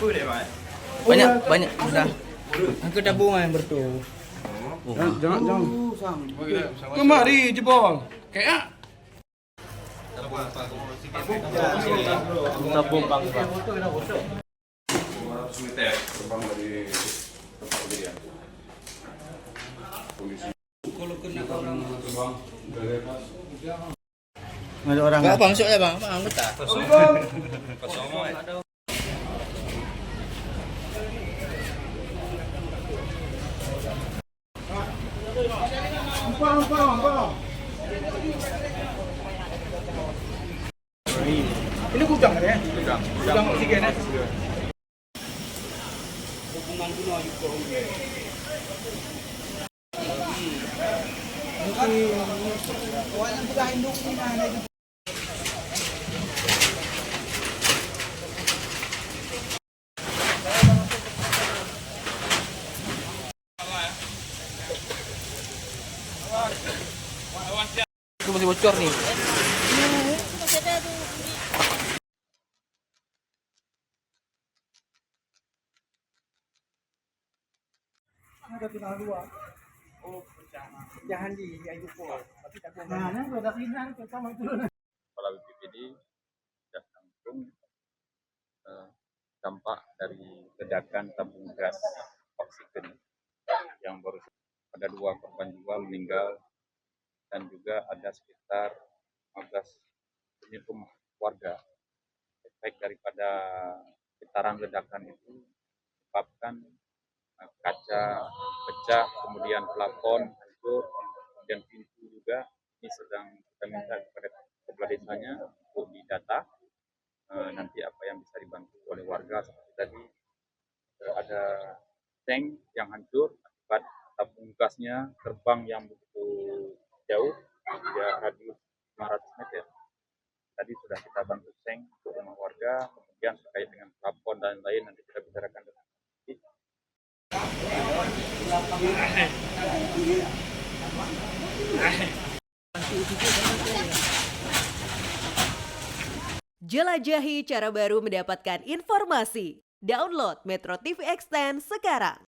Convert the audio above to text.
Banyak udah. Aku tabungan bertuh. Jangan. Kemari jebol. Kayak Tabung bang. 200 meter terbang dari kejadian. Polisi. Kalau kena Terbang dari atas. ada orang. Apa masuknya bang? Apa anggota? Kosong. Ini gudang kan ya? Gudang oksigen ya? Hubungan kuno itu. Itu masih bocor nih. Ada tinggal 2. Oh, jangan di ayu pol. Tapi tak boleh. Nah, ada sinar sama itu. Kepala BPBD sudah langsung dampak dari ledakan tabung gas oksigen yang baru ada 2 korban jiwa meninggal dan juga ada sekitar 15 unit rumah warga. Efek daripada getaran ledakan itu menyebabkan kaca pecah, kemudian plafon hancur, kemudian pintu juga. Ini sedang kita minta kepada kepala desanya untuk didata nanti apa yang bisa dibantu oleh warga. Seperti tadi ada tank yang hancur akibat tabung gasnya terbang yang begitu jauh, ya radius 500 meter. Tadi sudah kita bantu tank untuk rumah warga, kemudian terkait dengan plafon dan lain nanti kita bicarakan dengan Jelajahi cara baru mendapatkan informasi. Download Metro TV Extend sekarang.